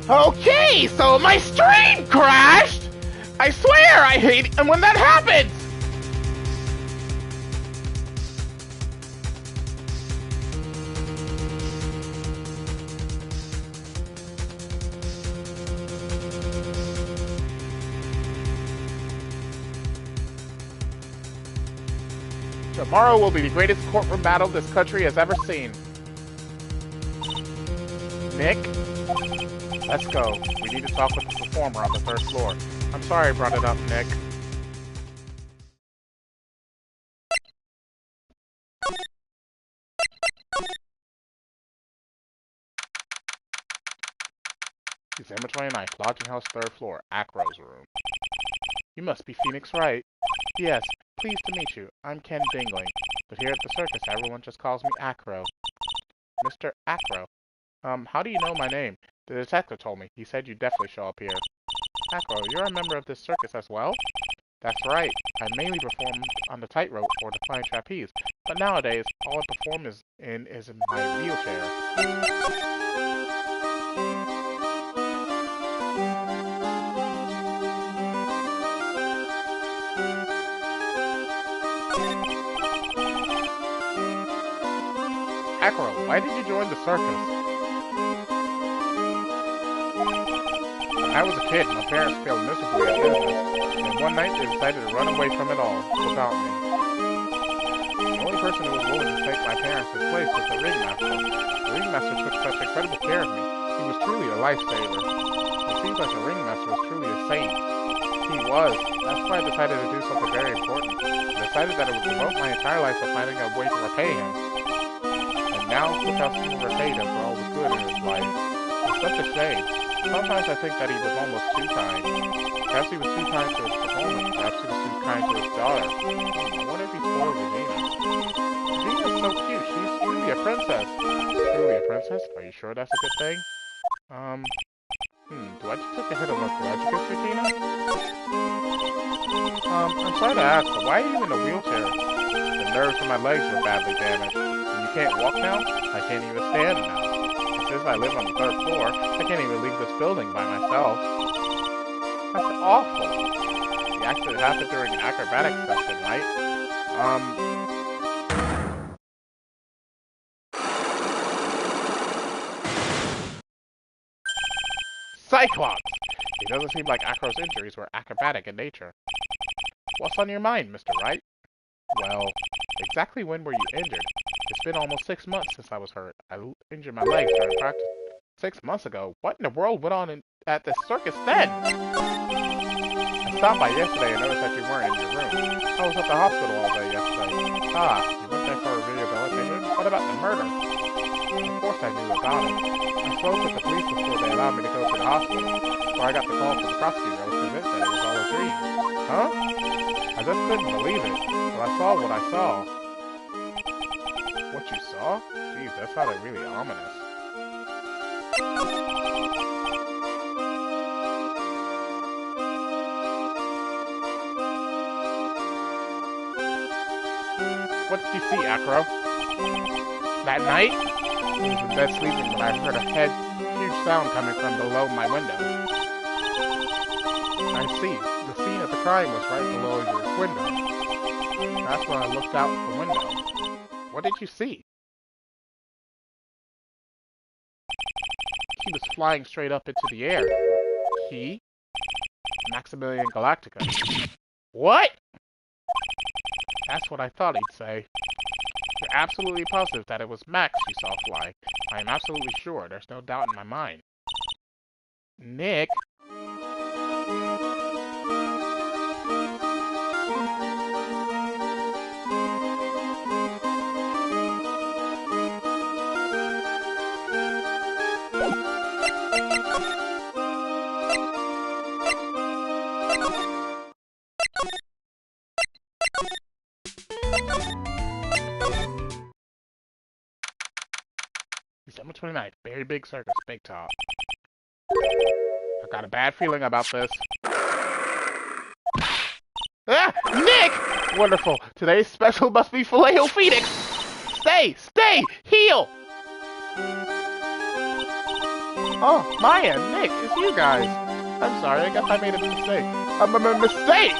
Okay, so my stream crashed! I swear I hate it when that happens! Tomorrow will be the greatest courtroom battle this country has ever seen. Nick? Let's go. We need to talk with the performer on the 3rd floor. I'm sorry I brought it up, Nick. December 29th, Lodging House 3rd floor, Acro's room. You must be Phoenix Wright. Yes, pleased to meet you. I'm Ken Dingling. But here at the circus, everyone just calls me Acro. Mr. Acro. How do you know my name? The detective told me. He said you'd definitely show up here. Acro, you're a member of this circus as well? That's right. I mainly perform on the tightrope or the flying trapeze, but nowadays, all I perform is in my wheelchair. Acro, why did you join the circus? When I was a kid, my parents failed miserably at business, and one night they decided to run away from it all, without me. The only person who was willing to take my parents' place was the ringmaster. The ringmaster took such incredible care of me. He was truly a lifesaver. It seems like the ringmaster was truly a saint. He was. That's why I decided to do something very important. I decided that I would devote my entire life to finding a way to repay him. And now, look how soon repaid him for all the good in his life. It's such a shame. Sometimes I think that he was almost too kind. Perhaps he was too kind to his performance. Perhaps he was too kind to his daughter. I wonder if he spoiled Regina. Regina's so cute. She's truly a princess. Truly a princess? Are you sure that's a good thing? Do I just take a hit of a grudge against Regina? I'm sorry to ask, but why are you in a wheelchair? The nerves in my legs were badly damaged. And you can't walk now? I can't even stand now. Since I live on the 3rd floor, I can't even leave this building by myself. That's awful. The accident happened during an acrobatics session, right? Cyclops! It doesn't seem like Acro's injuries were acrobatic in nature. What's on your mind, Mr. Wright? Well, exactly when were you injured? It's been almost 6 months since I was hurt. I injured my legs during practice 6 months ago. What in the world went on at this circus then? I stopped by yesterday and noticed that you weren't in your room. I was at the hospital all day yesterday. Ah, you went there for rehabilitation? What about the murder? Of course I knew about it. I spoke with the police before they allowed me to go to the hospital. Before I got the call from the prosecutor, I was convinced that it was all a dream. Huh? I just couldn't believe it. But I saw what I saw. What you saw? Jeez, that sounded really ominous. What did you see, Acro? That night? I was in bed sleeping when I heard a huge sound coming from below my window. I see. The scene of the crime was right below your window. That's when I looked out the window. What did you see? He was flying straight up into the air. He? Maximilian Galactica. What? That's what I thought he'd say. You're absolutely positive that it was Max you saw fly. I am absolutely sure. There's no doubt in my mind. Nick? December 29th, very big circus, big top. I've got a bad feeling about this. Ah! Nick! Wonderful. Today's special must be Filet-O-Phoenix! Stay! Stay! Heal! Oh, Maya, Nick, it's you guys. I'm sorry, I guess I made a mistake. A mistake?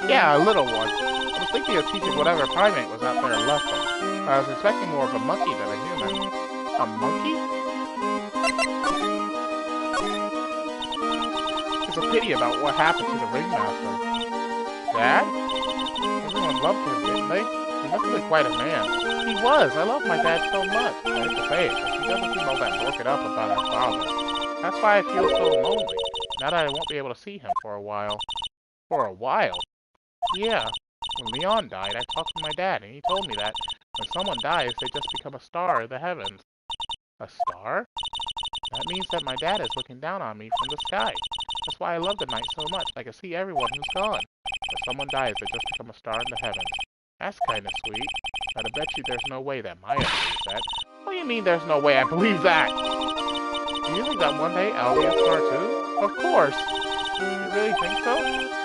Yeah, a little one. I was thinking of teaching whatever primate was out there a lesson. I was expecting more of a monkey than a human. A monkey? It's a pity about what happened to the ringmaster. Dad? Everyone loved him, didn't they? He must have been quite a man. He was. I love my dad so much. I hate to say it, but he doesn't seem all that broken up about his father. That's why I feel so lonely. Now that I won't be able to see him for a while. For a while? Yeah. When Leon died, I talked to my dad, and he told me that when someone dies, they just become a star in the heavens. A star? That means that my dad is looking down on me from the sky. That's why I love the night so much. I can see everyone who's gone. When someone dies, they just become a star in the heavens. That's kind of sweet. But I bet you there's no way that Maya believes that. What do you mean there's no way I believe that? Do you think that one day I'll be a star too? Of course. You really think so?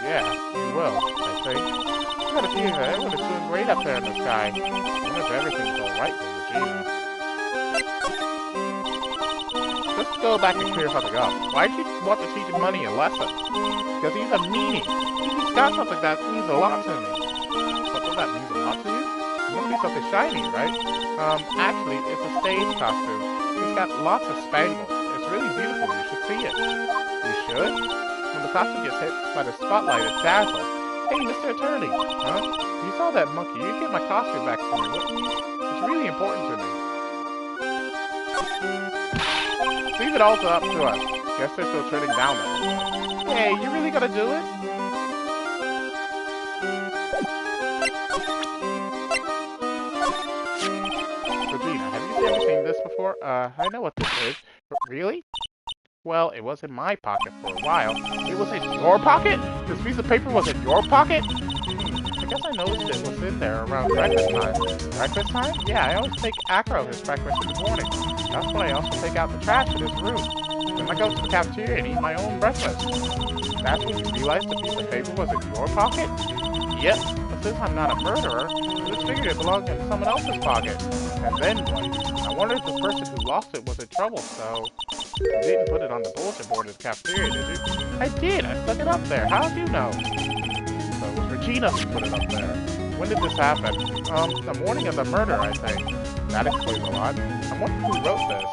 Yeah, you will, I think. I got a feeling that everyone is doing great up there in the sky. I wonder if everything's alright with Regina. Let's go back and clear something up. Why did you want to teach Money a lesson? Because he's a meanie. He's got something that means a lot to me. Something that means a lot to you? It must be something shiny, right? Actually, it's a stage costume. It's got lots of spangles. It's really beautiful. You should see it. You should? When the costume gets hit by the spotlight, it dazzles. Hey, Mr. Attorney. Huh? If you saw that monkey, you'd get my costume back for me, wouldn't you? It's really important to me. Leave it all up to us. Guess they're still turning down there. Hey, you really gonna do it? Regina, have you ever seen this before? I know what this is. But really? Well, it was in my pocket for a while. It was in your pocket? This piece of paper was in your pocket? I guess I noticed it was in there around breakfast time. Breakfast time? Yeah, I always take Acro his breakfast in the morning. That's when I also take out the trash in his room. Then I go to the cafeteria and eat my own breakfast. That's when you realized the piece of paper was in your pocket? Yep, but since I'm not a murderer, I just figured it belonged in someone else's pocket. And then what? I wondered if the person who lost it was in trouble, so... You didn't put it on the bulletin board in the cafeteria, did you? I did! I stuck it up there. How did you know? So it was Regina who put it up there. When did this happen? The morning of the murder, I think. That explains a lot. I wonder who wrote this.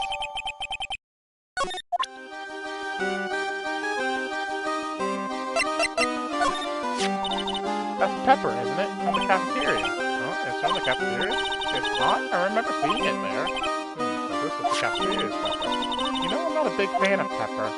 That's Pepper, isn't it? From the cafeteria. Oh, it's from the cafeteria? It's not? I remember seeing it there. So this was the cafeteria's Pepper. You know, I'm not a big fan of Pepper.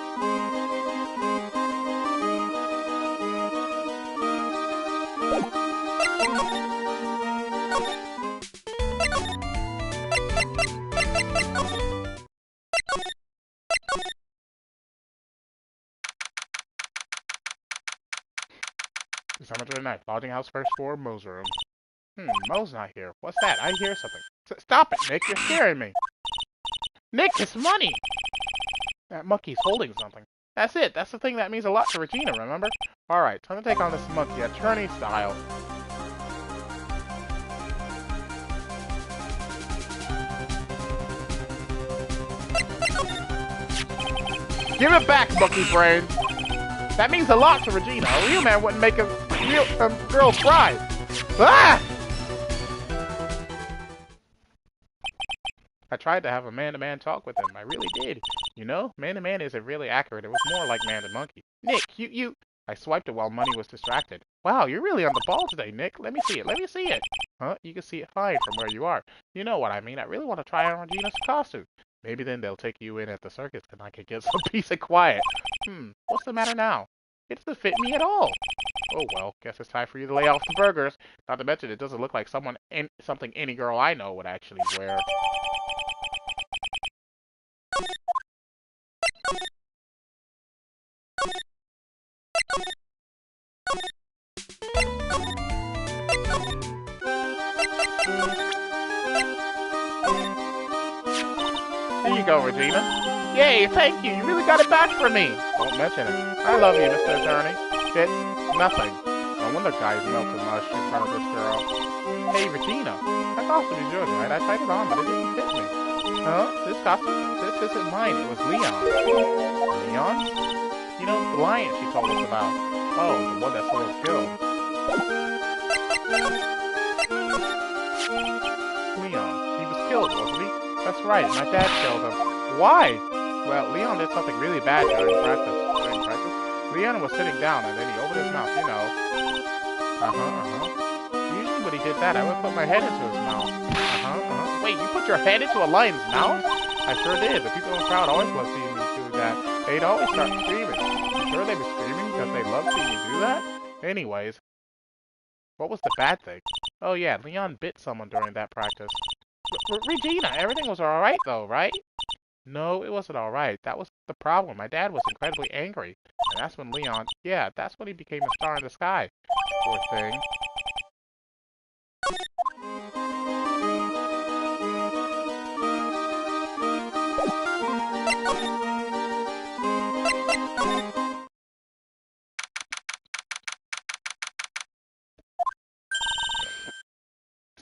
December 29th, lodging house first floor, Mo's room. Mo's not here. What's that? I hear something. Stop it, Nick. You're scaring me. Nick, it's money! That monkey's holding something. That's it. That's the thing that means a lot to Regina, remember? Alright, time to take on this monkey, attorney style. Give it back, monkey brain! That means a lot to Regina. A real man wouldn't make a real girl cry. Ah! I tried to have a man-to-man talk with him. I really did. You know, man-to-man isn't really accurate. It was more like man-to-monkey. Nick, you... I swiped it while Money was distracted. Wow, you're really on the ball today, Nick. Let me see it. Let me see it. Huh? You can see it fine from where you are. You know what I mean. I really want to try on Regina's costume. Maybe then they'll take you in at the circus and I can get some peace and quiet. What's the matter now? It doesn't fit me at all. Oh well, guess it's time for you to lay off the burgers. Not to mention it doesn't look like something any girl I know would actually wear. Here you go, Regina. Yay, thank you. You really got it back for me. Don't mention it. I love you, Mr. Attorney. It's nothing. No wonder guys melted mush in front of this girl. Hey, Regina. That costume is yours, right? I tried it on, but it didn't fit me. Huh? This costume? This isn't mine. It was Leon. Leon? You know, the lion she told us about. Oh, the one that Soil killed. Leon. He was killed, wasn't he? That's right. My dad killed him. Why? Well, Leon did something really bad during practice. Leon was sitting down and then he opened his mouth, you know. Usually when he did that, I would put my head into his mouth. Wait, you put your head into a lion's mouth? I sure did. The people in the crowd always loved seeing me do that. They'd always start screaming. You sure they'd be screaming because they loved seeing you do that? Anyways, what was the bad thing? Oh yeah, Leon bit someone during that practice. Regina, everything was alright though, right? No, it wasn't alright. That was the problem. My dad was incredibly angry. And that's when Leon, yeah, that's when he became a star in the sky. Poor thing.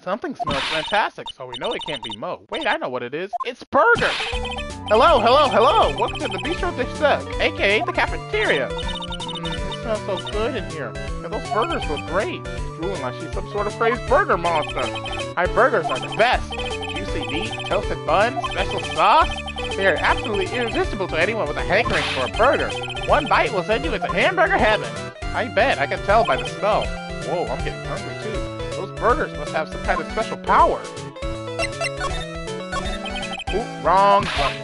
Something smells fantastic, so we know it can't be Mo. Wait, I know what it is. It's burger! Hello! Welcome to the Bistro de Sec, aka the cafeteria. It smells so good in here. And those burgers look great. She's drooling like she's some sort of crazed burger monster. My burgers are the best. Juicy meat, toasted bun, special sauce. They are absolutely irresistible to anyone with a hankering for a burger. One bite will send you into hamburger heaven. I bet. I can tell by the smell. Whoa, I'm getting hungry too. Those burgers must have some kind of special power. Ooh, wrong button.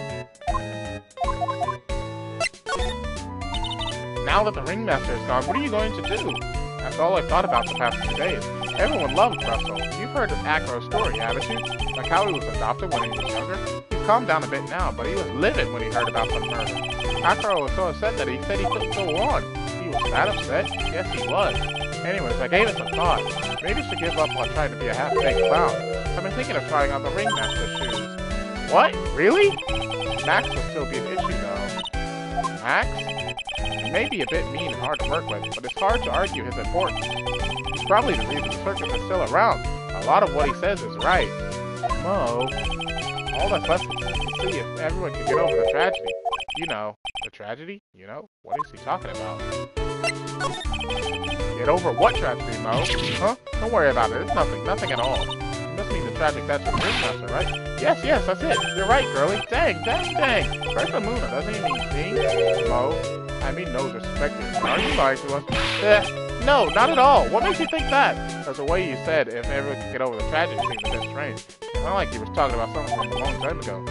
Now that the ringmaster is gone, what are you going to do? That's all I've thought about the past 2 days. Everyone loved Russell. You've heard of Acro's story, haven't you? Like how he was adopted when he was younger? He's calmed down a bit now, but he was livid when he heard about the murder. Acro was so upset that he said he couldn't go on. He was that upset? Yes, he was. Anyways, I gave it some thought. Maybe I should give up on trying to be a half-baked clown. I've been thinking of trying on the ringmaster's shoes. What? Really? Max will still be an issue, though. Max? He may be a bit mean and hard to work with, but it's hard to argue his importance. He's probably the reason the circus is still around. A lot of what he says is right. Mo, all that's left is to see if everyone can get over the tragedy. You know, the tragedy? You know? What is he talking about? Get over what tragedy, Mo? Huh? Don't worry about it. It's nothing at all. You must mean the tragic death of the ringmaster, right? Yes, that's it. You're right, girlie. Dang. First the Muna, doesn't he mean sing? Mo, I mean no disrespect to you. Are you lying to us? No, not at all. What makes you think that? Because the way you said, if everyone could get over the tragedy, seemed a bit strange. It's not like you was talking about something from a long time ago.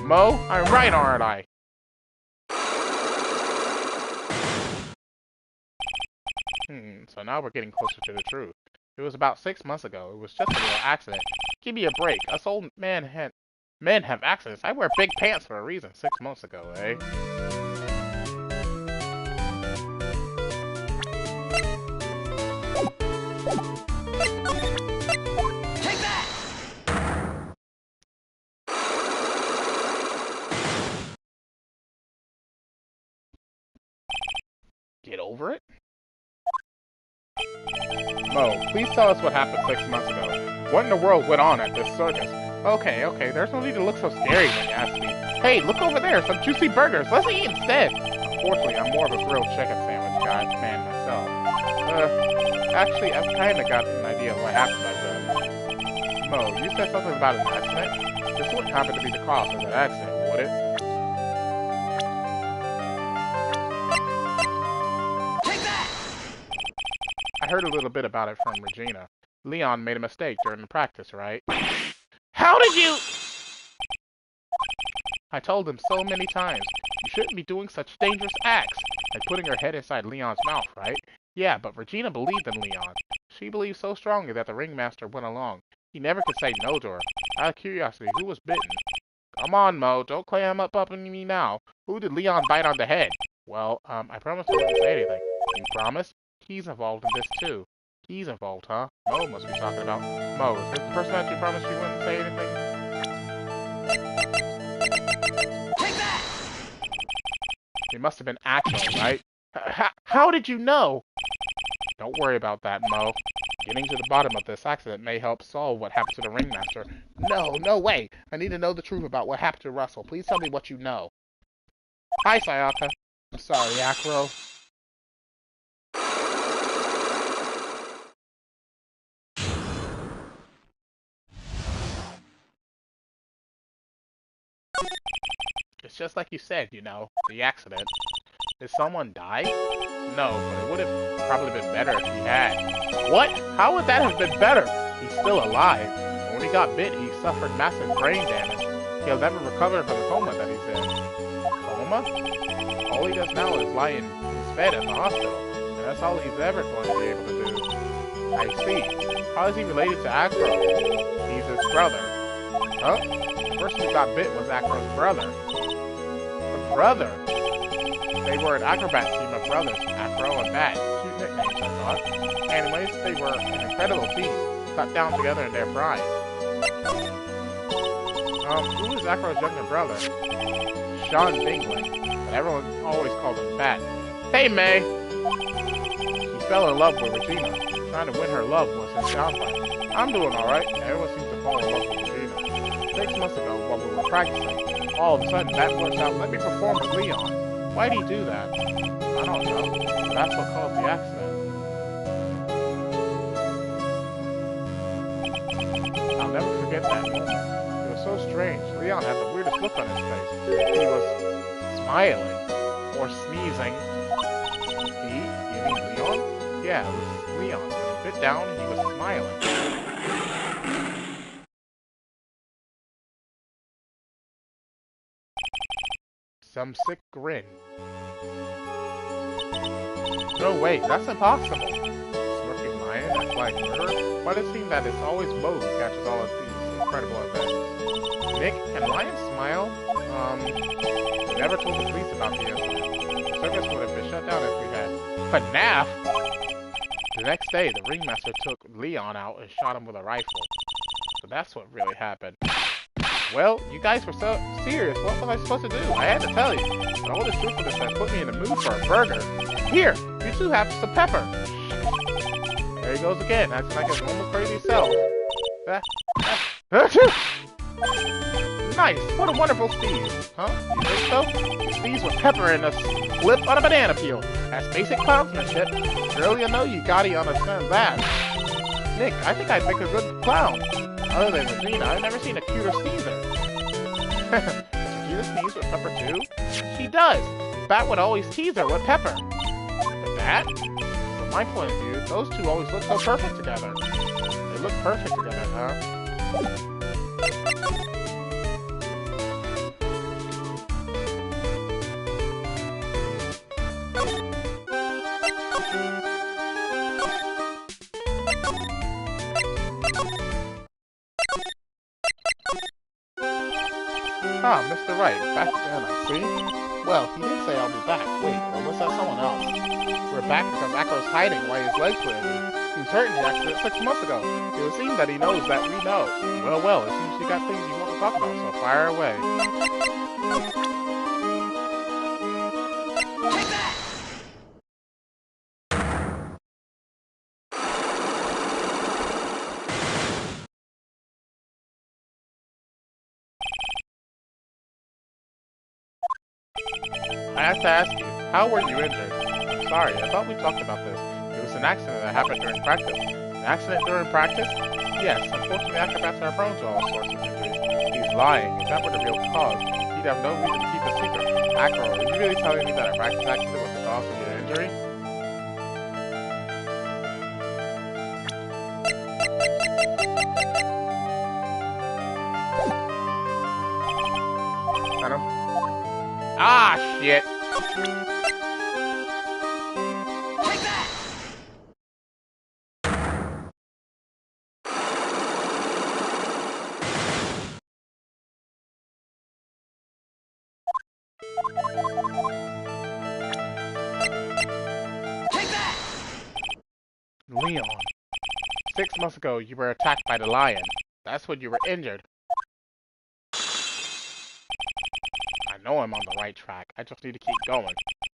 Mo, I'm right, aren't I? So now we're getting closer to the truth. It was about 6 months ago. It was just a little accident. Give me a break. Us old men have accidents. I wear big pants for a reason. 6 months ago, eh? Take that! Get over it? Mo, please tell us what happened 6 months ago. What in the world went on at this circus? Okay, there's no need to look so scary when you ask me. Hey, look over there, some juicy burgers. Let's eat instead. Unfortunately, I'm more of a grilled chicken sandwich man myself. Actually, I've kind of got an idea of what happened back then. Mo, you said something about an accident? This wouldn't happen to be the cause of that accident, would it? I heard a little bit about it from Regina. Leon made a mistake during the practice, right? How did you... I told him so many times, you shouldn't be doing such dangerous acts, like putting her head inside Leon's mouth, right? Yeah, but Regina believed in Leon. She believed so strongly that the ringmaster went along. He never could say no to her. Out of curiosity, who was bitten? Come on, Mo, don't clam up on me now. Who did Leon bite on the head? Well, I promised I wouldn't say anything. You promised? He's involved in this too. He's involved, huh? Mo must be talking about. Mo, is this the person that you promised you wouldn't say anything? Take that! It must have been Axel, right? How did you know? Don't worry about that, Mo. Getting to the bottom of this accident may help solve what happened to the ringmaster. No, no way! I need to know the truth about what happened to Russell. Please tell me what you know. Hi, Sayaka. I'm sorry, Acro. It's just like you said, you know, the accident. Did someone die? No, but it would have probably been better if he had. What? How would that have been better? He's still alive. When he got bit, he suffered massive brain damage. He'll never recover from the coma that he's in. Coma? All he does now is lie in his bed at the hospital, and that's all he's ever going to be able to do. I see. How is he related to Acro? He's his brother. Huh? The person who got bit was Acro's brother. A brother? They were an acrobat team of brothers, Acro and Bat. Cute nicknames, I thought. Anyways, they were an incredible team, cut down together in their pride. Who is Acro's younger brother? Sean Dingling, but everyone always called him Bat. Hey, May! He fell in love with Regina. Trying to win her love was his downfall. I'm doing alright. Everyone seems to fall in love with Regina. 6 months ago, while we were practicing, all of a sudden, Bat blurts out, "Let me perform with Leon." Why'd he do that? I don't know. But that's what caused the accident. I'll never forget that moment. It was so strange. Leon had the weirdest look on his face. He was smiling. Or sneezing. He? You mean Leon? Yeah, it was Leon. When he bit down, he was smiling. Some sick grin. No way, that's impossible. Smirking lion and flying murderer? Why does it seem that it's always Mo who catches all of these incredible events? Nick, can lions smile? We never told the police about the incident. The circus would have been shut down if we had. FNAF! The next day, the ringmaster took Leon out and shot him with a rifle. So that's what really happened. Well, you guys were so serious. What was I supposed to do? I had to tell you. But all this truthfulness has put me in the mood for a burger. Here, you two have some pepper. There he goes again, acting like his normal crazy self. Nice! What a wonderful sneeze. Huh? You think so? Sneeze with pepper in a slip on a banana peel. That's basic clownsmanship. Surely I know you gotta understand that. Nick, I think I'd make a good clown. Other than Regina, I've never seen a cuter sneezer. Does Regina sneeze with pepper too? She does! Bat would always tease her with pepper. But Bat? From my point of view, those two always look so perfect together. They look perfect together, huh? Ah, Mr. Wright, back again, I see. Well, he did say I'll be back. Wait, or was that someone else? We're back because Acro's hiding while his legs were injured. He was hurt in the accident 6 months ago. It would seem that he knows that we know. Well, well, it seems you got things you want to talk about, so fire away. Take that! I have to ask you, how were you injured? I'm sorry, I thought we talked about this. It was an accident that happened during practice. An accident during practice? Yes, unfortunately acrobats are prone to all sorts of injuries. He's lying. If that were the real cause, he'd have no reason to keep a secret. Acro, are you really telling me that a practice accident was the cause of your injury? I don't... Ah, shit! Take that! Take that! Leon. 6 months ago, you were attacked by the lion. That's when you were injured. I know I'm on the right track. I just need to keep going.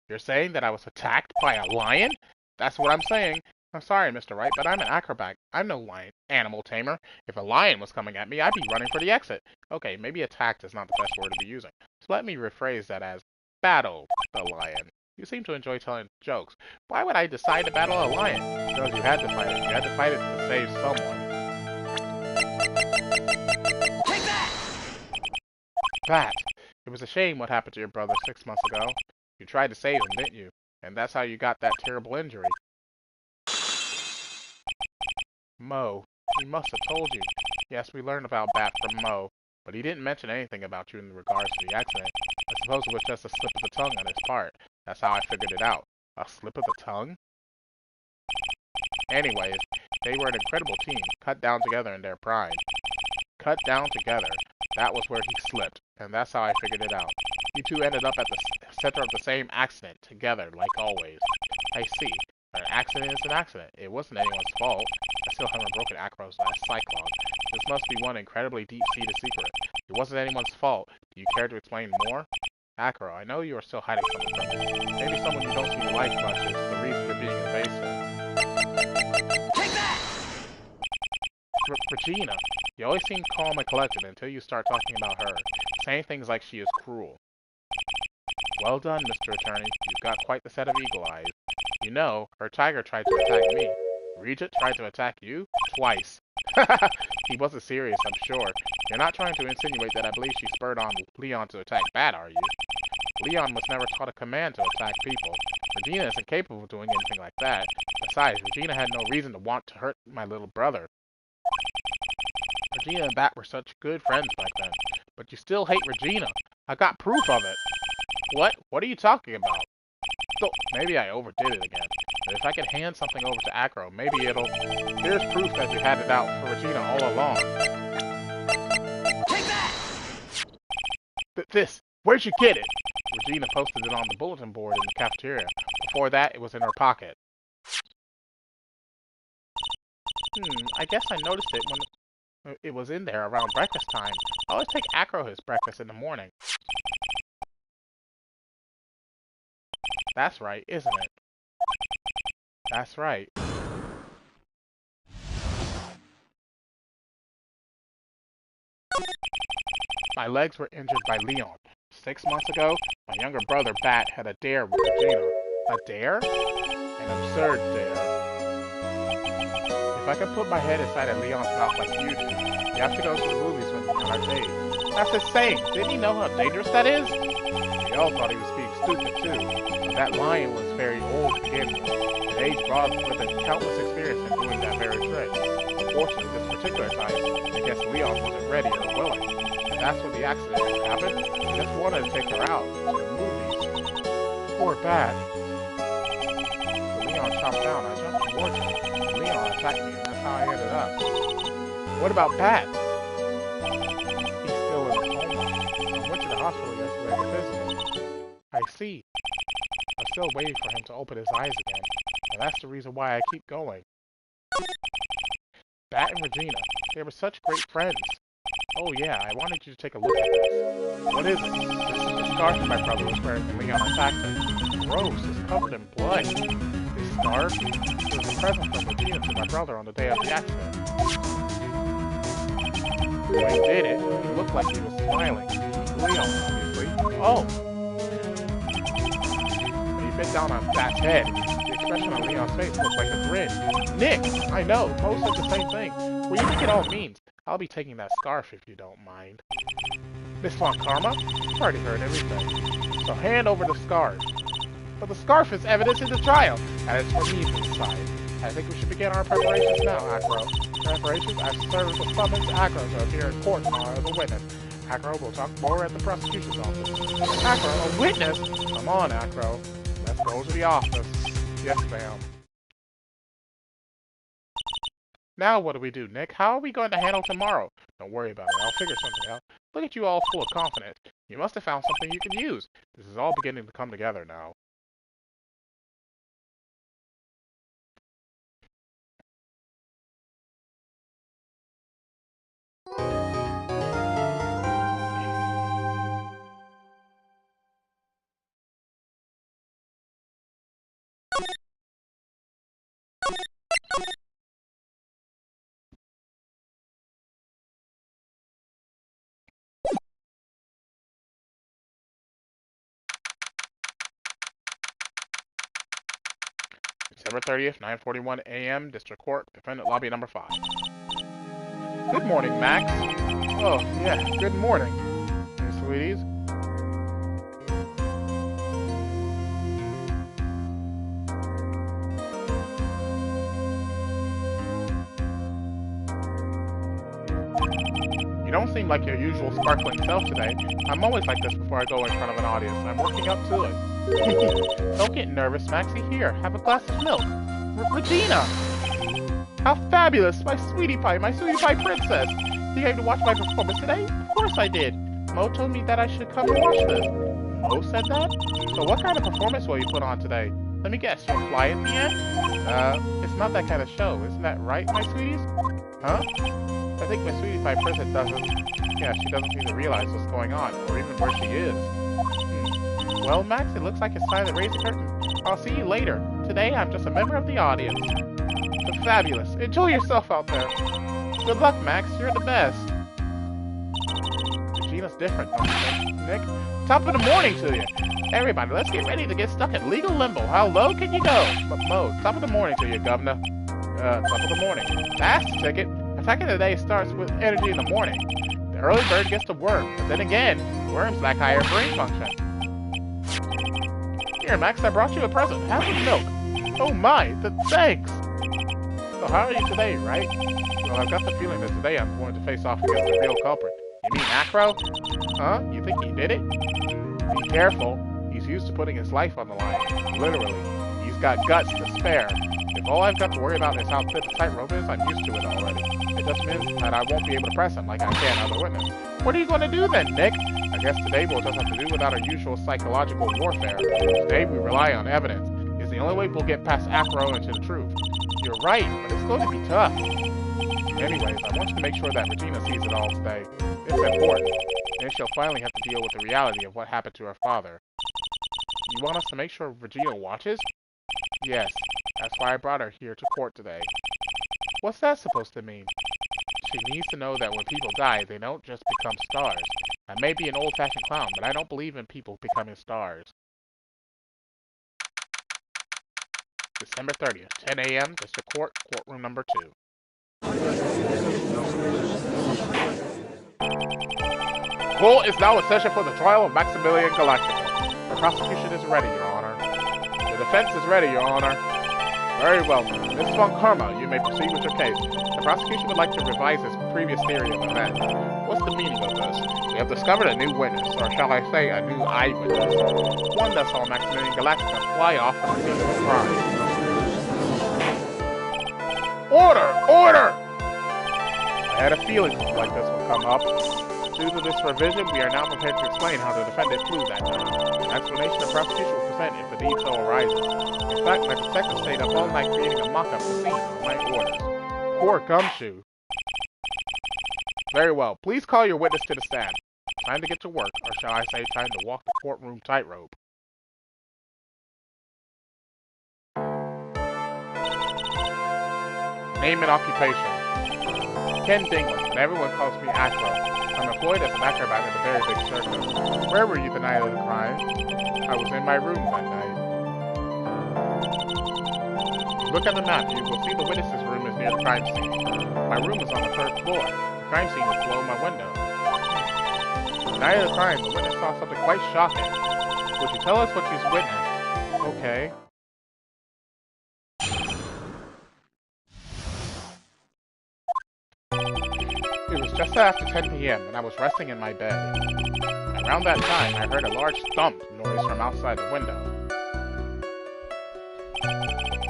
You're saying that I was attacked by a lion? That's what I'm saying. I'm sorry, Mr. Wright, but I'm an acrobat. I'm no lion animal tamer. If a lion was coming at me, I'd be running for the exit. Okay, maybe attacked is not the best word to be using. So let me rephrase that as battle the lion. You seem to enjoy telling jokes. Why would I decide to battle a lion? Because you had to fight it. You had to fight it to save someone. Take that! That. It was a shame what happened to your brother 6 months ago. You tried to save him, didn't you? And that's how you got that terrible injury. Mo. He must have told you. Yes, we learned about Bat from Mo, but he didn't mention anything about you in regards to the accident. I suppose it was just a slip of the tongue on his part. That's how I figured it out. A slip of the tongue? Anyways, they were an incredible team, cut down together in their pride. Cut down together. That was where he slipped, and that's how I figured it out. You two ended up at the center of the same accident, together, like always. I see. An accident is an accident. It wasn't anyone's fault. I still haven't broken Acro's last cyclone. This must be one incredibly deep-seated secret. It wasn't anyone's fault. Do you care to explain more? Acro, I know you are still hiding something from me. Maybe someone you don't see like much is the reason for being invasive. Take that! Regina, you always seem calm and collected until you start talking about her, saying things like she is cruel. Well done, Mr. Attorney. You've got quite the set of eagle eyes. You know, her tiger tried to attack me. Regent tried to attack you? Twice. He wasn't serious, I'm sure. You're not trying to insinuate that I believe she spurred on Leon to attack Bat, are you? Leon was never taught a command to attack people. Regina isn't capable of doing anything like that. Besides, Regina had no reason to want to hurt my little brother. Regina and Bat were such good friends back then. But you still hate Regina. I got proof of it. What? What are you talking about? So, maybe I overdid it again. But if I could hand something over to Acro, maybe it'll... Here's proof that you had it out for Regina all along. Take that! This! Where'd you get it? Regina posted it on the bulletin board in the cafeteria. Before that, it was in her pocket. I guess I noticed it when it was in there around breakfast time. I always take Acro his breakfast in the morning. That's right, isn't it? That's right. My legs were injured by Leon. 6 months ago, my younger brother Bat had a dare with Regina. A dare? An absurd dare. If I could put my head inside of Leon's mouth like you do, you have to go to the movies with me on our date. That's insane. Didn't he know how dangerous that is? We all thought he was being stupid too. But that lion was very old to begin with. And age brought with it countless experience in doing that very trick. Unfortunately, this particular time, I guess Leon wasn't ready or willing. And that's when the accident happened. He just wanted to take her out to the movies. Poor Bat. So Leon chopped down. I jumped towards him. And Leon attacked me, and that's how I ended up. What about Bat? He's still in a coma. I went to the hospital yesterday to visit him. I see. I'm still waiting for him to open his eyes again, and that's the reason why I keep going. Bat and Regina, they were such great friends. Oh yeah, I wanted you to take a look at this. What is it? This is the scarf my brother was wearing when Leon attacked him. Gross, it's covered in blood. This scarf? It was a present from Regina to my brother on the day of the accident. When he did it, he looked like he was smiling. Leon, obviously. Oh! When he bit down on Bat's head, the expression on Leon's face looked like a grin. Nick! I know, Mo said the same thing. What do you think it all means? I'll be taking that scarf if you don't mind. Miss Von Karma? I've already heard everything. So hand over the scarf. But the scarf is evidence in the trial, and it's for me to decide. I think we should begin our preparations now, Acro. Preparations? I've served the summons to Acro to appear in court tomorrow as a witness. Acro will talk more at the prosecution's office. Acro, a witness? Come on, Acro. Let's go to the office. Yes, ma'am. Now what do we do, Nick? How are we going to handle tomorrow? Don't worry about it. I'll figure something out. Look at you all full of confidence. You must have found something you can use. This is all beginning to come together now. December 30th, 9:41 a.m., District Court, Defendant Lobby number 5. Good morning, Max. Oh, yeah, good morning. Hey, sweeties. You don't seem like your usual sparkling self today. I'm always like this before I go in front of an audience. I'm working up to it. Don't get nervous, Maxie. Here, have a glass of milk. Regina! How fabulous! My sweetie pie princess! You came to watch my performance today? Of course I did. Mo told me that I should come and watch this. Mo said that? So what kind of performance will you put on today? Let me guess, you'll fly at the end? It's not that kind of show. Isn't that right, my sweeties? Huh? I think my sweetie pie princess doesn't... Yeah, she doesn't seem to realize what's going on, or even where she is. Well, Max, it looks like it's time to raise the curtain. I'll see you later. Today, I'm just a member of the audience. So fabulous. Enjoy yourself out there. Good luck, Max. You're the best. Regina's different, don't you think, Nick? Top of the morning to you. Everybody, let's get ready to get stuck in legal limbo. How low can you go? Mo, top of the morning to you, Governor. Top of the morning. That's the ticket. Attack of the day starts with energy in the morning. The early bird gets the worm, but then again, worms lack higher brain function. Here, Max, I brought you a present. Have some milk. Oh my, thanks! So how are you today, Wright? Well, I've got the feeling that today I'm going to face off against the real culprit. You mean Acro? Huh? You think he did it? Be careful. He's used to putting his life on the line. Literally. He's got guts to spare. If all I've got to worry about is how thick the tightrope is, I'm used to it already. It just means that I won't be able to press him like I can other witness. What are you going to do then, Nick? I guess today we'll just have to do without our usual psychological warfare. Today we rely on evidence. It's the only way we'll get past Acro into the truth. You're right, but it's going to be tough. Anyways, I want you to make sure that Regina sees it all today. It's important. Then she'll finally have to deal with the reality of what happened to her father. You want us to make sure Regina watches? Yes, that's why I brought her here to court today. What's that supposed to mean? She needs to know that when people die, they don't just become stars. I may be an old-fashioned clown, but I don't believe in people becoming stars. December 30th, 10 a.m., District Court, Courtroom number 2. Court is now in session for the trial of Maximilian Galactica. The prosecution is ready, Your Honor. The defense is ready, Your Honor. Very well. Ms. Von Karma, you may proceed with your case. The prosecution would like to revise its previous theory of events. What's the meaning of this? We have discovered a new witness, or shall I say a new eyewitness. One that saw Maximilian Galactica fly off from the scene of the crime. Order! Order! I had a feeling something like this would come up. Due to this revision, we are now prepared to explain how the defendant flew that night. An explanation the prosecution will present if the need so arises. In fact, my detective stayed up all night creating a mock-up of the scene on my orders. Poor gumshoe. Very well. Please call your witness to the stand. Time to get to work, or shall I say time to walk the courtroom tightrope. Name and occupation. Ken Dingman, and everyone calls me Acro. I'm employed as an acrobat in a very big circus. Where were you the night of the crime? I was in my room that night. Look at the map. You will see the witness's room is near the crime scene. My room is on the 3rd floor. The crime scene is below my window. The night of the crime, the witness saw something quite shocking. Would you tell us what you've witnessed? Okay. It was just after 10 p.m. and I was resting in my bed. Around that time, I heard a large thump noise from outside the window.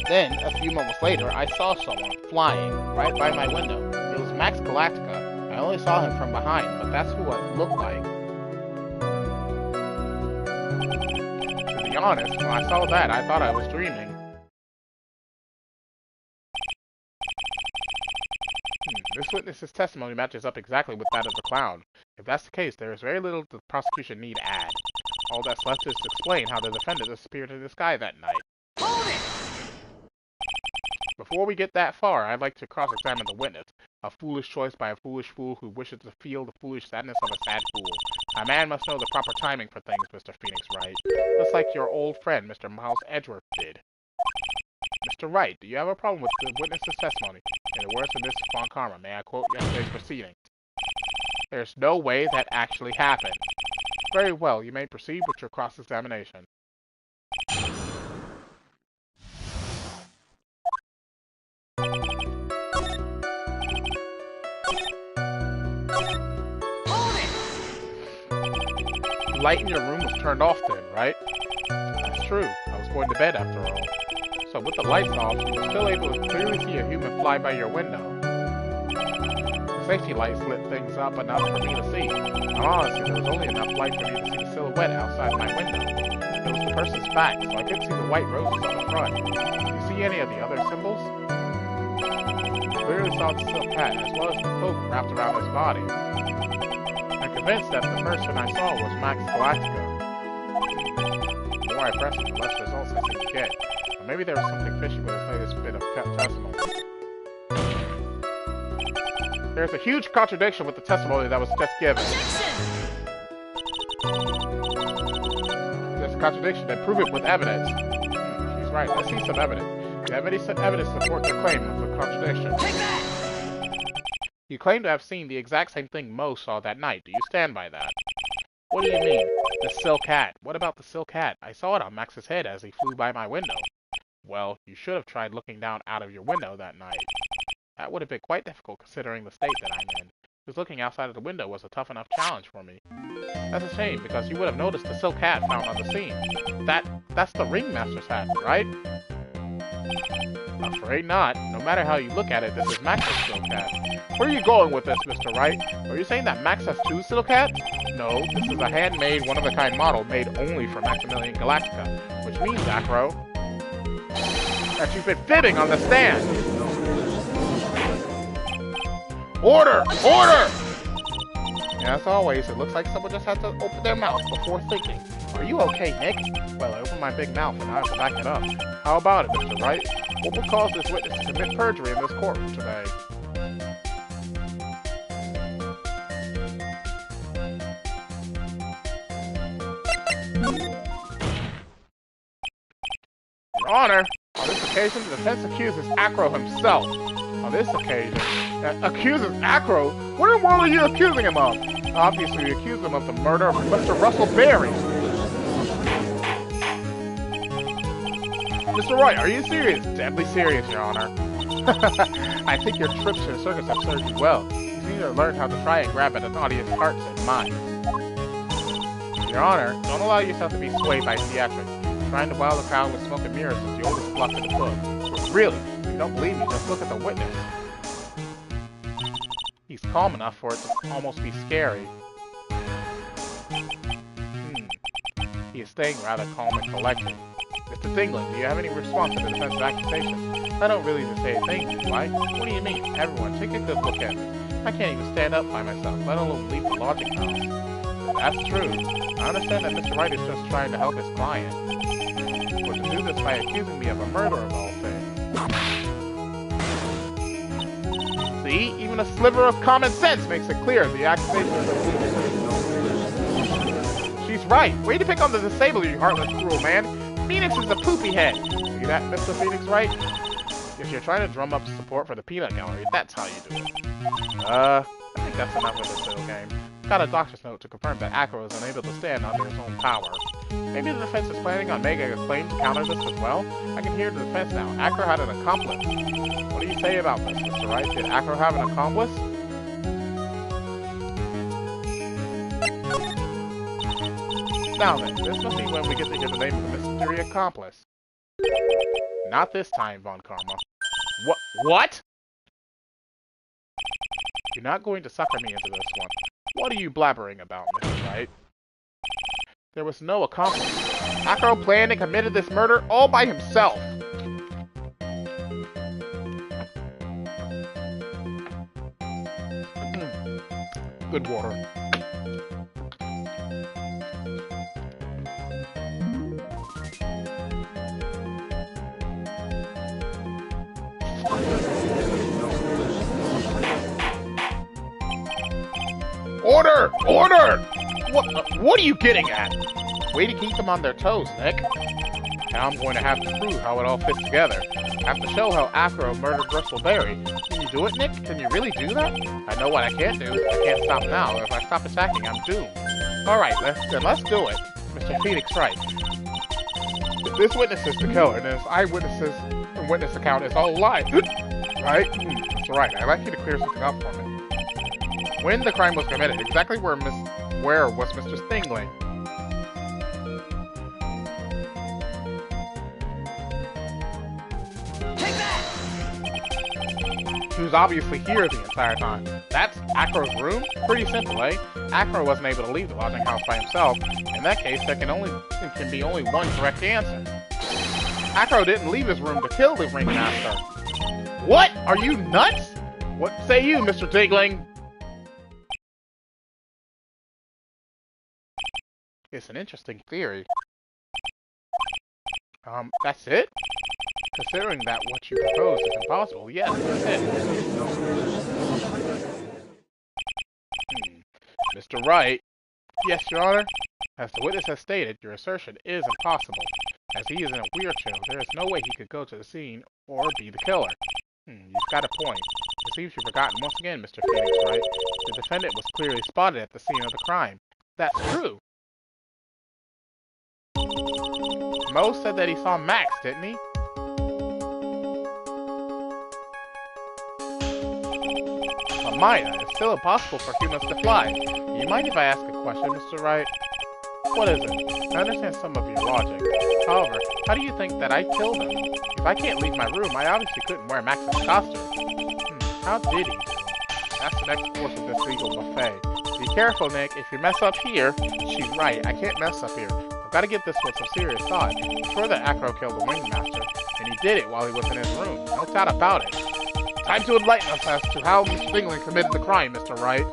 Then, a few moments later, I saw someone flying right by my window. It was Max Galactica. I only saw him from behind, but that's who it looked like. To be honest, when I saw that, I thought I was dreaming. This witness's testimony matches up exactly with that of the clown. If that's the case, there is very little the prosecution need add. All that's left is to explain how the defendant disappeared in the sky that night. Hold it! Before we get that far, I'd like to cross-examine the witness. A foolish choice by a foolish fool who wishes to feel the foolish sadness of a sad fool. A man must know the proper timing for things, Mr. Phoenix Wright. Just like your old friend, Mr. Miles Edgeworth, did. Mr. Wright, do you have a problem with the witness's testimony? In the words of Ms. Von Karma, may I quote yesterday's proceedings? There's no way that actually happened. Very well, you may proceed with your cross-examination. The light in your room was turned off then, right? That's true. I was going to bed after all. So with the lights off, you were still able to clearly see a human fly by your window. The safety lights lit things up enough for me to see. And honestly, there was only enough light for me to see the silhouette outside my window. It was the person's back, so I couldn't see the white roses on the front. Did you see any of the other symbols? I clearly saw the silk hat, as well as the cloak wrapped around his body. I'm convinced that the person I saw was Max Galactica. The more I press it, the less results I seem to get. Or maybe there was something fishy with his latest bit of testimony. There's a huge contradiction with the testimony that was just given. There's a contradiction, then prove it with evidence. She's right, let's see some evidence. Do you have any evidence to support your claim of a contradiction? Take that! You claim to have seen the exact same thing Mo saw that night. Do you stand by that? What do you mean? The silk hat. What about the silk hat? I saw it on Max's head as he flew by my window. Well, you should have tried looking down out of your window that night. That would have been quite difficult considering the state that I'm in. Because looking outside of the window was a tough enough challenge for me. That's a shame, because you would have noticed the silk hat found on the scene. That's the ringmaster's hat, right? Afraid not. No matter how you look at it, this is Max's silk hat. Where are you going with this, Mr. Wright? Are you saying that Max has two silk hats? No, this is a handmade, one-of-a-kind model made only for Maximilian Galactica. Which means, Acro, that you've been fibbing on the stand! Order! Order! And as always, it looks like someone just had to open their mouth before thinking. Are you okay, Nick? Well, I opened my big mouth and I have to back it up. How about it, Mr. Wright? What would cause this witness to commit perjury in this courtroom today? Your Honor, on this occasion, the defense accuses Acro himself. On this occasion, accuses Acro? What in the world are you accusing him of? Obviously, you accuse him of the murder of Mr. Russell Berry. Mr. Wright, are you serious? Deadly serious, Your Honor. I think your trips to the circus have served you well. You seem to have learned how to try and grab at an audience's hearts and minds. Your Honor, don't allow yourself to be swayed by theatrics. Trying to wow the crowd with smoke and mirrors is the oldest bluff in the book. But really, if you don't believe me, just look at the witness. He's calm enough for it to almost be scary. He is staying rather calm and collected. Mr. Dingland, do you have any response to the defense's accusations? I don't really say a thing, do I? What do you mean? Everyone, take a good look at me. I can't even stand up by myself, let alone leave the lodging house. That's true. I understand that Mr. Wright is just trying to help his client. But to do this by accusing me of a murder of all things. See? Even a sliver of common sense makes it clear the accusation is a She's right. Way to pick on the disabled, you heartless, cruel man. Phoenix is a poopy head. See that, Mr. Phoenix Wright? If you're trying to drum up support for the peanut gallery, that's how you do it. I think that's enough of this little game. Got a doctor's note to confirm that Acro is unable to stand under his own power. Maybe the defense is planning on making a claim to counter this as well? I can hear the defense now. Acro had an accomplice. What do you say about this, Mr. Wright? Did Acro have an accomplice? Now then, this must be when we get to hear the name of the mystery accomplice. Not this time, Von Karma. What? You're not going to sucker me into this one. What are you blabbering about, Mr. Wright? There was no accomplice. Acro planned and committed this murder all by himself. Good water. Order! Order! What are you getting at? Way to keep them on their toes, Nick. Now I'm going to have to prove how it all fits together. I have to show how Acro murdered Russell Berry. Can you do it, Nick? Can you really do that? I know what I can't do. I can't stop now. If I stop attacking, I'm doomed. Alright, let's do it. Mr. Phoenix Wright. If this witness is the killer, then his eyewitnesses and witness account is all lies. Right? That's right. I'd like you to clear something up for me. When the crime was committed, exactly where was Mr. Stingling? Take that! He was obviously here the entire time. That's Acro's room? Pretty simple, eh? Acro wasn't able to leave the lodging house by himself. In that case, there can be only one correct answer. Acro didn't leave his room to kill the ringmaster. What? Are you nuts? What say you, Mr. Tingling? It's an interesting theory. That's it? Considering that what you propose is impossible, yes, that's it. Mr. Wright? Yes, Your Honor? As the witness has stated, your assertion is impossible. As he is in a wheelchair, there is no way he could go to the scene or be the killer. You've got a point. It seems you've forgotten once again, Mr. Phoenix Wright. The defendant was clearly spotted at the scene of the crime. That's true. Mo said that he saw Max, didn't he? Maya, it's still impossible for humans to fly. Do you mind if I ask a question, Mr. Wright? What is it? I understand some of your logic. However, how do you think that I killed him? If I can't leave my room, I obviously couldn't wear Max's costume. How did he? That's the next course of this legal buffet. Be careful, Nick. If you mess up here, she's right. I can't mess up here. I've got to give this one some serious thought. I'm sure that Acro killed the Wingmaster, and he did it while he was in his room. No doubt about it. Time to enlighten us as to how Mr. Stingling committed the crime, Mr. Wright.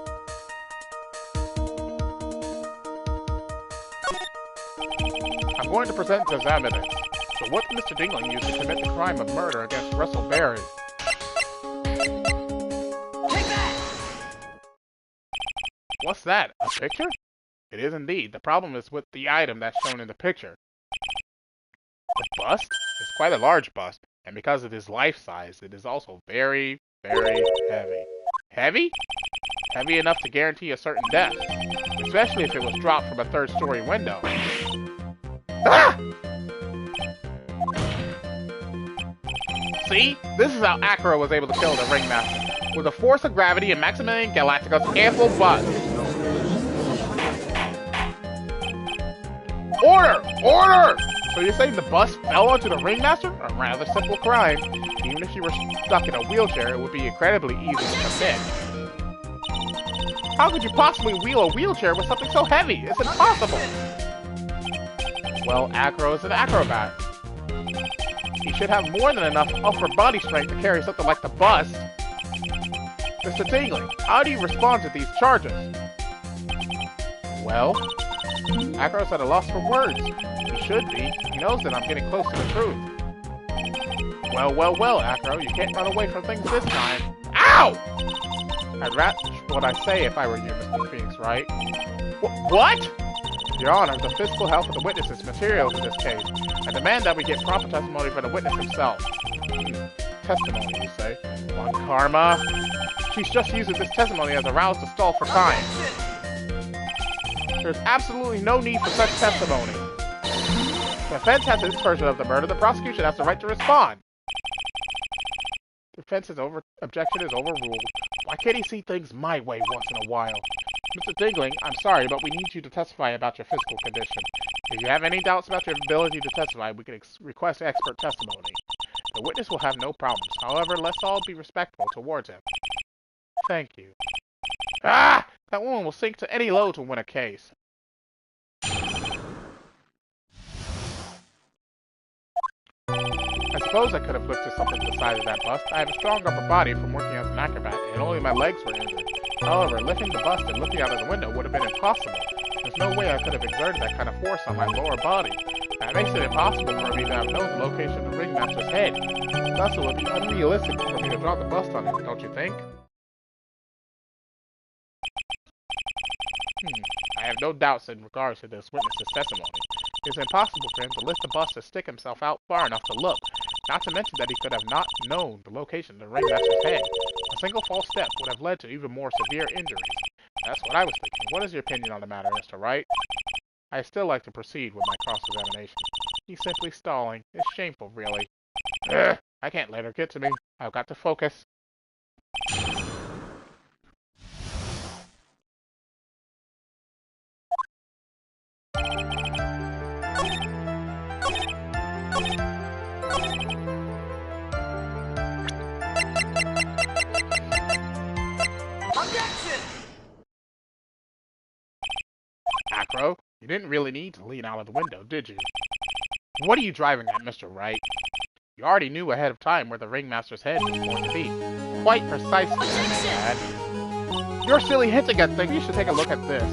I'm going to present as evidence. So what did Mr. Stingling use to commit the crime of murder against Russell Berry? Take that! What's that? A picture? It is indeed. The problem is with the item that's shown in the picture. The bust? It's quite a large bust. And because of his life size, it is also very, very heavy. Heavy? Heavy enough to guarantee a certain death. Especially if it was dropped from a third-story window. Ah! See? This is how Acro was able to kill the Ringmaster. With the force of gravity and Maximilian Galactica's ample bust. Order! Order! So you're saying the bus fell onto the Ringmaster? A rather simple crime. Even if you were stuck in a wheelchair, it would be incredibly easy to commit. How could you possibly wheel a wheelchair with something so heavy? It's impossible! Well, Acro is an acrobat. He should have more than enough upper body strength to carry something like the bus. Mr. Tingling, how do you respond to these charges? Well, Acro's at a loss for words. He should be. He knows that I'm getting close to the truth. Well, Acro, you can't run away from things this time. Ow! I'd rather what I say if I were you, Mr. Phoenix, right? What? Your Honor, the physical health of the witness is material to this case. I demand that we get proper testimony from the witness himself. Testimony, you say? One karma. She's just using this testimony as a rouse to stall for time. There's absolutely no need for such testimony. The defense has its version of the murder. The prosecution has the right to respond. The defense's objection is overruled. Why can't he see things my way once in a while? Mr. Tingling, I'm sorry, but we need you to testify about your physical condition. If you have any doubts about your ability to testify, we can request expert testimony. The witness will have no problems. However, let's all be respectful towards him. Thank you. Ah! That woman will sink to any low to win a case. I suppose I could have lifted something the size of that bust. I have a strong upper body from working as an acrobat, and only my legs were injured. However, lifting the bust and looking out of the window would have been impossible. There's no way I could have exerted that kind of force on my lower body. That makes it impossible for me to have known the location of the Ringmaster's head. Thus, it would be unrealistic for me to drop the bust on him, don't you think? I have no doubts in regards to this witness's testimony. It's impossible for him to lift the bus to stick himself out far enough to look, not to mention that he could have not known the location of the ringmaster's head. A single false step would have led to even more severe injuries. That's what I was thinking. What is your opinion on the matter, Mr. Wright? I still like to proceed with my cross-examination. He's simply stalling. It's shameful, really. Ugh, I can't let her get to me. I've got to focus. Objection! Acro, you didn't really need to lean out of the window, did you? What are you driving at, Mr. Wright? You already knew ahead of time where the ringmaster's head was going to be. Quite precisely, Dad. You're silly hinting at things. You should take a look at this.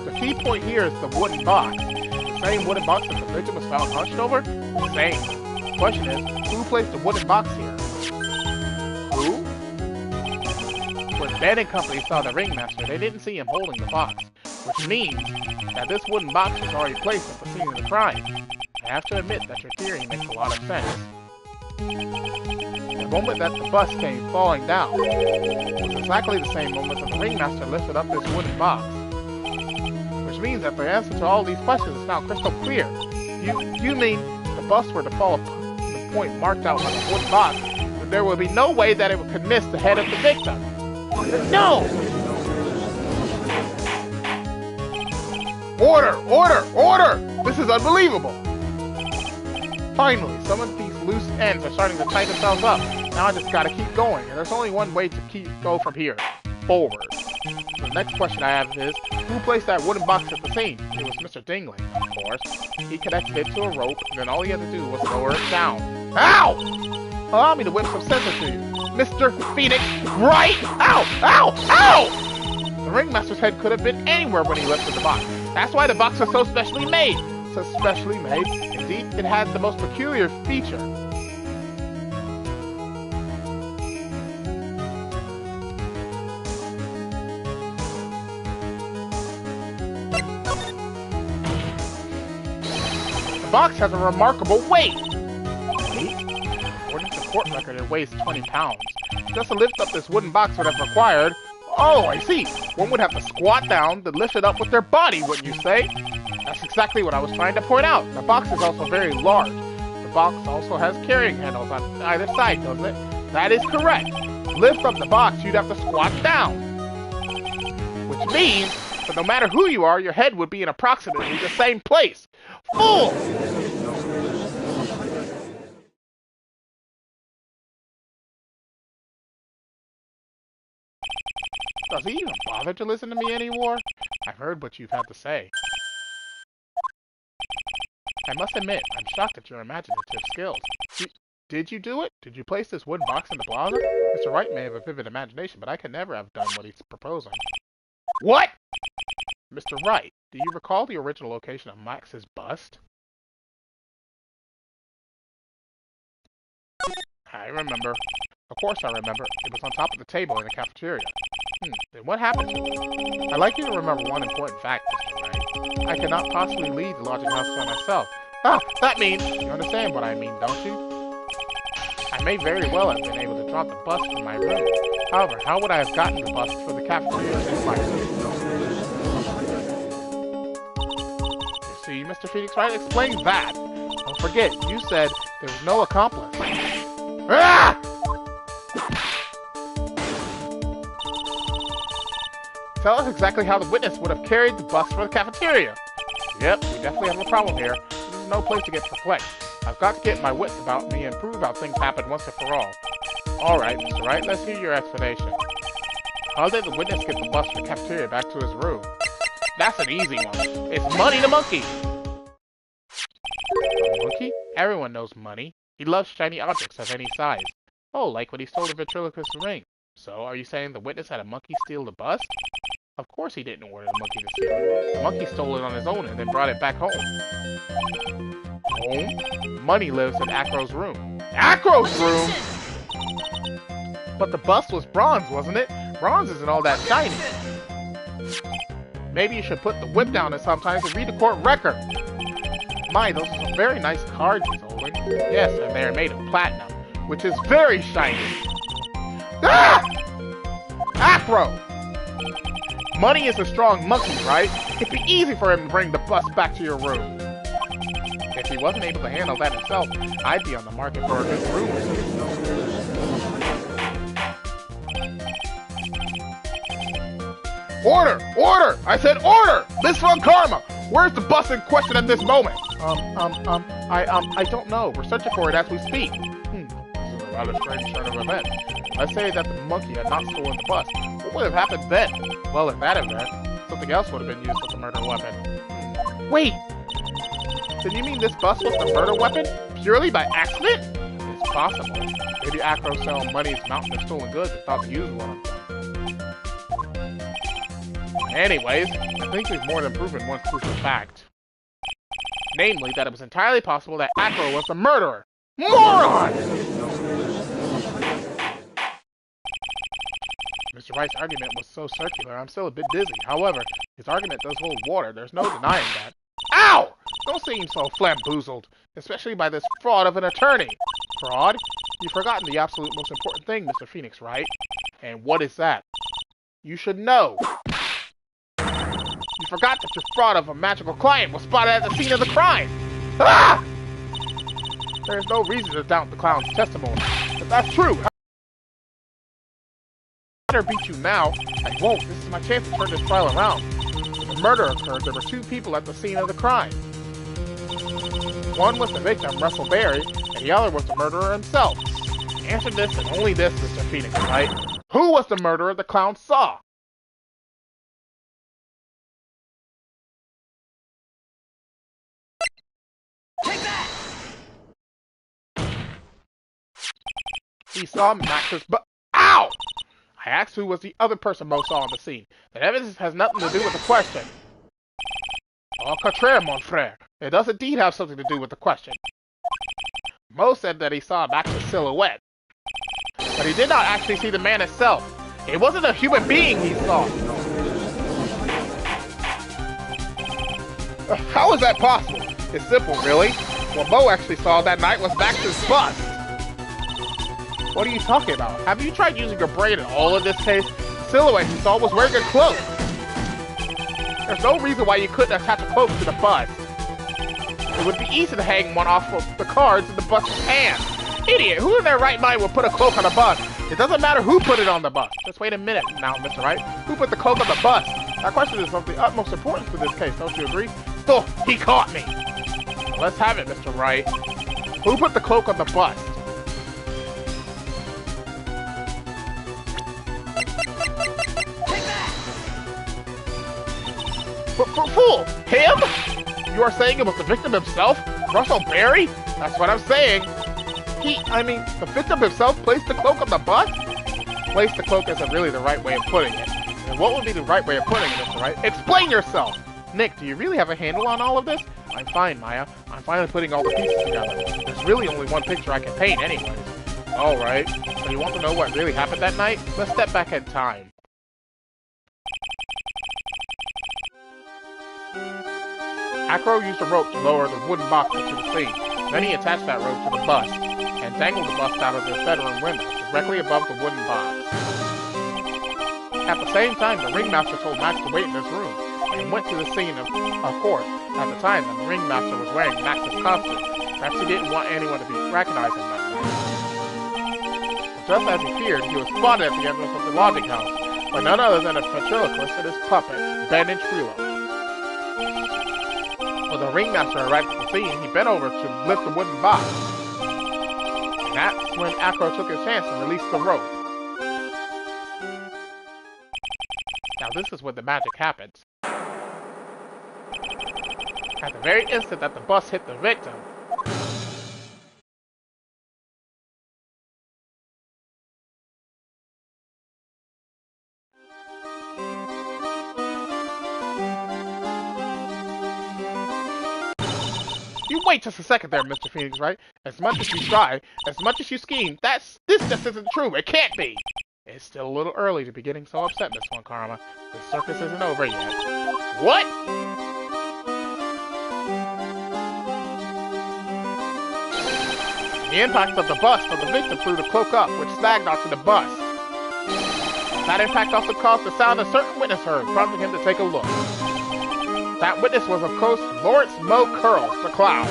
The key point here is the wooden box. The same wooden box that the victim was found hunched over? The same. The question is, who placed the wooden box here? Who? When Ben and company saw the ringmaster, they didn't see him holding the box, which means that this wooden box was already placed at the scene of the crime. I have to admit that your theory makes a lot of sense. The moment that the bus came falling down was exactly the same moment that the ringmaster lifted up this wooden box. Which means that the answer to all these questions is now crystal clear. You mean the bus were to fall upon the point marked out on the wooden box, but there would be no way that it could miss the head of the victim? No! Order! Order! Order! This is unbelievable! Finally, some of these loose ends are starting to tie themselves up. Now I just gotta keep going, and there's only one way to go from here. Forward. The next question I have is, who placed that wooden box at the scene? It was Mr. Dingley, of course. He connected it to a rope, and then all he had to do was lower it down. Ow! Allow me to whip some sense into you. Mr. Phoenix Wright! Ow! Ow! Ow! The ringmaster's head could have been anywhere when he lifted the box. That's why the box was so specially made. So specially made. Indeed, it had the most peculiar feature. The box has a remarkable weight. According to court record, it weighs 20 pounds. Just to lift up this wooden box would have required... Oh, I see. One would have to squat down to lift it up with their body, wouldn't you say? That's exactly what I was trying to point out. The box is also very large. The box also has carrying handles on either side, doesn't it? That is correct. To lift up the box, you'd have to squat down. Which means that no matter who you are, your head would be in approximately the same place. Fool! Does he even bother to listen to me anymore? I've heard what you've had to say. I must admit, I'm shocked at your imaginative skills. Did you do it? Did you place this wooden box in the closet? Mr. Wright may have a vivid imagination, but I could never have done what he's proposing. What? Mr. Wright, do you recall the original location of Max's bust? I remember. Of course I remember. It was on top of the table in the cafeteria. Then what happened to it? I'd like you to remember one important fact, Mr. Wright. I cannot possibly leave the lodging house by myself. Ah, that means... You understand what I mean, don't you? I may very well have been able to drop the bus from my room. However, how would I have gotten the bus for the cafeteria in my room? You see, Mr. Phoenix Wright, explain that. Don't forget, you said there was no accomplice. Ah! Tell us exactly how the witness would have carried the bus for the cafeteria. Yep, we definitely have a problem here. This is no place to get perplexed. I've got to get my wits about me and prove how things happen once and for all. Alright, Mr. Wright, let's hear your explanation. How did the witness get the bus from the cafeteria back to his room? That's an easy one. It's Money the Monkey! The monkey? Everyone knows Money. He loves shiny objects of any size. Oh, like when he stole the ventriloquist's ring. So, are you saying the witness had a monkey steal the bus? Of course he didn't order the monkey to steal it. The monkey stole it on his own and then brought it back home. Home? Money lives in Acro's room. Acro's room?! But the bust was bronze, wasn't it? Bronze isn't all that shiny. Maybe you should put the whip down at sometimes and read the court record. My, those are some very nice cards, Miss Olin. Yes, and they are made of platinum, which is very shiny. Ah! Acro! Money is a strong monkey, right? It'd be easy for him to bring the bus back to your room. If he wasn't able to handle that himself, I'd be on the market for a new room. Order! Order! I said order! Miss Von Karma! Where's the bus in question at this moment? I don't know. We're searching for it as we speak. This is a rather strange turn of events. Let's say that the monkey had not stolen the bus. What would have happened then? Well, in that event, something else would have been used as a murder weapon. Wait! Then you mean this bus was the murder weapon? Purely by accident? It's possible. Maybe Acro selling Money's mountain of stolen goods and thought to use one of them. Anyways, I think there's more than proven one crucial fact. Namely, that it was entirely possible that Acro was the murderer. Moron! Mr. Wright's argument was so circular, I'm still a bit dizzy. However, his argument does hold water. There's no denying that. Ow! Don't seem so flamboozled, especially by this fraud of an attorney. Fraud? You've forgotten the absolute most important thing, Mr. Phoenix, right? And what is that? You should know. You forgot that your fraud of a magical client was spotted at the scene of the crime. Ah! There's no reason to doubt the clown's testimony. If that's true, I better beat you now. I won't. This is my chance to turn this trial around. When the murder occurred, there were two people at the scene of the crime. One was the victim, Russell Berry, and the other was the murderer himself. Answer this and only this, Mr. Phoenix, right? Who was the murderer the clown saw? Take that! He saw Max's Ow! I asked who was the other person Mo saw on the scene. That evidence has nothing to do with the question. Au contraire, mon frère. It does indeed have something to do with the question. Mo said that he saw Max's silhouette. But he did not actually see the man itself. It wasn't a human being he saw. How is that possible? It's simple, really. What Mo actually saw that night was Max's bust. What are you talking about? Have you tried using your brain in all of this case? The silhouette he saw was wearing a cloak. There's no reason why you couldn't attach a cloak to the bust. It would be easy to hang one off of the cards in the bus's hand. Idiot, who in their right mind would put a cloak on a bus? It doesn't matter who put it on the bus. Just wait a minute now, Mr. Wright. Who put the cloak on the bus? That question is of the utmost importance to this case, don't you agree? Oh, he caught me. Let's have it, Mr. Wright. Who put the cloak on the bus? Fool! Him? You are saying it was the victim himself? Russell Berry? That's what I'm saying. The victim himself placed the cloak on the bus? Placed the cloak isn't really the right way of putting it. And what would be the right way of putting it, Mr. Wright? Explain yourself! Nick, do you really have a handle on all of this? I'm fine, Maya. I'm finally putting all the pieces together. There's really only one picture I can paint anyways. Alright, so you want to know what really happened that night? Let's step back in time. Acro used a rope to lower the wooden box into the scene. Then he attached that rope to the bus, and dangled the bus out of his bedroom window, directly above the wooden box. At the same time, the ringmaster told Max to wait in his room, and went to the scene of course. At the time, the ringmaster was wearing Max's costume. Perhaps he didn't want anyone to be recognizing that night. But just as he feared, he was spotted at the entrance of the lodging house, by none other than a ventriloquist and his puppet, Ben and Trilo. When the ringmaster arrived at the scene, he bent over to lift the wooden box. And that's when Acro took his chance and released the rope. Now this is when the magic happens. At the very instant that the bus hit the victim, you wait just a second there, Mr. Phoenix, right? As much as you try, as much as you scheme, this just isn't true. It can't be. It's still a little early to be getting so upset, Miss Von Karma. The circus isn't over yet. What? The impact of the bust on the victim threw the cloak up, which snagged onto the bust. That impact also caused the sound a certain witness heard, prompting him to take a look. That witness was, of course, Lawrence Mo Curls, the clown.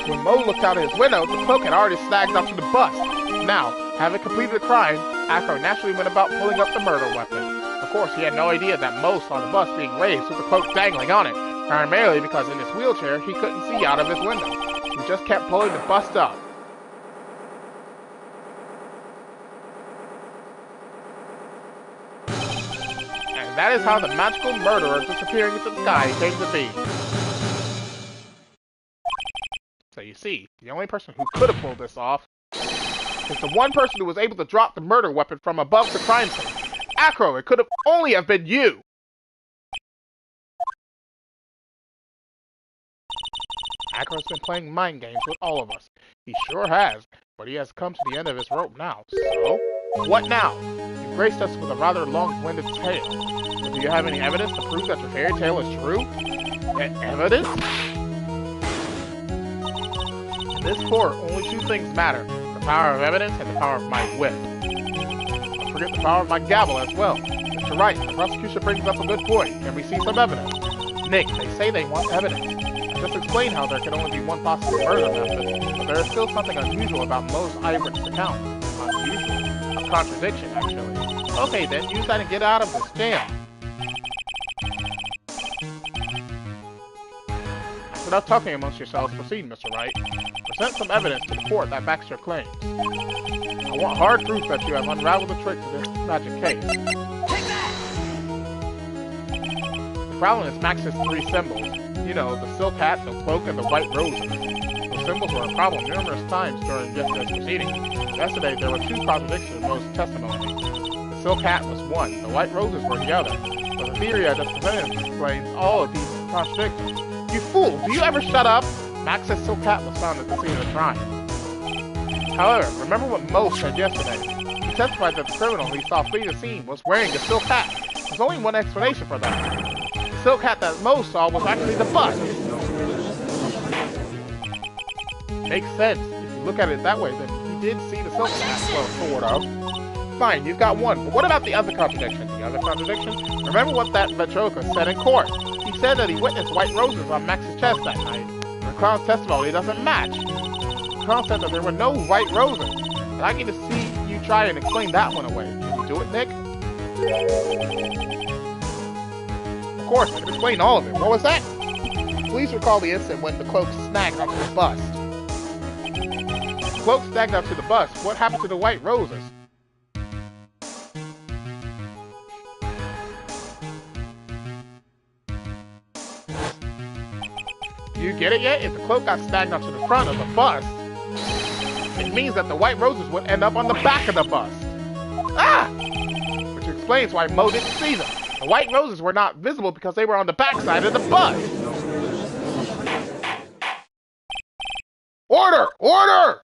When Mo looked out of his window, the cloak had already snagged onto the bust. Now, having completed the crime, Acro naturally went about pulling up the murder weapon. Of course, he had no idea that Mo saw the bust being raised with the cloak dangling on it, primarily because in his wheelchair he couldn't see out of his window. He just kept pulling the bust up. And that is how the magical murderer disappearing into the sky came to be. So you see, the only person who could have pulled this off is the one person who was able to drop the murder weapon from above the crime scene. Acro, it could have only have been you! Acro's been playing mind games with all of us. He sure has, but he has come to the end of his rope now. So, what now? You've graced us with a rather long-winded tale. But do you have any evidence to prove that your fairy tale is true? Evidence? In this court, only two things matter. The power of evidence and the power of my whip. Don't forget the power of my gavel as well. Mr. Wright, the prosecution brings up a good point. Can we see some evidence? Nick, they say they want evidence. I just explained how there can only be one possible murder method, but there is still something unusual about Mo's eyewitness account. Unusual? A contradiction, actually. Okay then, use that and get out of this jam. Without talking amongst yourselves, proceed, Mr. Wright. Present some evidence to the court that backs your claims. I want hard proof that you have unraveled the trick to this magic case. Take that! The problem is Max's three symbols. You know, the silk hat, the cloak, and the white roses. Those symbols were a problem numerous times during yesterday's proceedings. Yesterday, there were two contradictions in Mo's testimony. The silk hat was one, the white roses were the other. But the theory I just presented explains all of these contradictions. You fool! Do you ever shut up? Max's silk hat was found at the scene of the crime. However, remember what Mo said yesterday. He testified that the criminal he saw flee the scene was wearing the silk hat. There's only one explanation for that. The silk hat that Mo saw was actually the bust. Makes sense. If you look at it that way, then he did see the silk hat. Well, sort of. Fine, you've got one. But what about the other contradiction? The other contradiction? Remember what that ventriloquist said in court. He said that he witnessed white roses on Max's chest that night. The clown's testimony doesn't match. The clown said that there were no white roses. And I get to see you try and explain that one away. Can you do it, Nick? Of course, I can explain all of it. What was that? Please recall the incident when the cloak snagged onto the bust. The cloak snagged onto the bust. What happened to the white roses? Do you get it yet? If the cloak got snagged onto the front of the bust, it means that the white roses would end up on the back of the bust. Ah! Which explains why Mo didn't see them. The white roses were not visible because they were on the back side of the bust. Order! Order!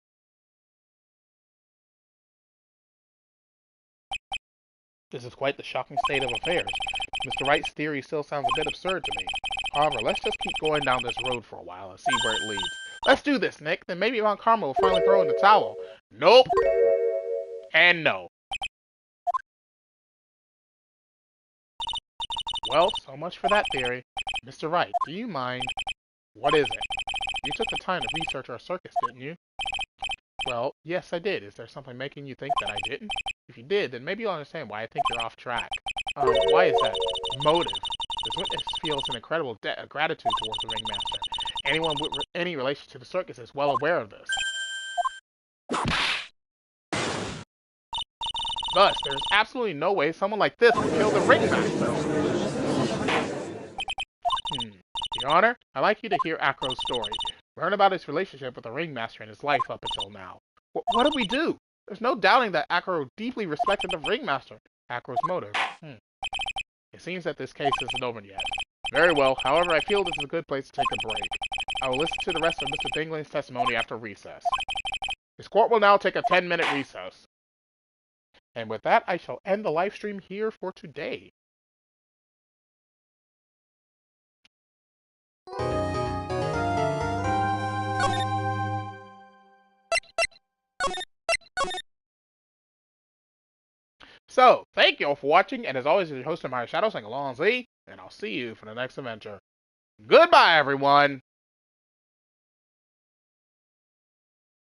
This is quite the shocking state of affairs. Mr. Wright's theory still sounds a bit absurd to me. However, let's just keep going down this road for a while and see where it leads. Let's do this, Nick. Then maybe Von Karma will finally throw in the towel. Nope. And no. Well, so much for that theory. Mr. Wright, do you mind? What is it? You took the time to research our circus, didn't you? Well, yes, I did. Is there something making you think that I didn't? If you did, then maybe you'll understand why I think you're off track. Why is that? Motive. This witness feels an incredible debt of gratitude towards the ringmaster. Anyone with any relation to the circus is well aware of this. Thus, there is absolutely no way someone like this would kill the ringmaster. Your Honor, I'd like you to hear Acro's story. Learn about his relationship with the ringmaster and his life up until now. What did we do? There's no doubting that Acro deeply respected the ringmaster. Acro's motive. It seems that this case isn't over yet. Very well. However, I feel this is a good place to take a break. I will listen to the rest of Mr. Dingling's testimony after recess. This court will now take a 10-minute recess. And with that, I shall end the live stream here for today. So, thank you all for watching, and as always, your host, TheAmariaShadow, saying along Z, and I'll see you for the next adventure. Goodbye, everyone!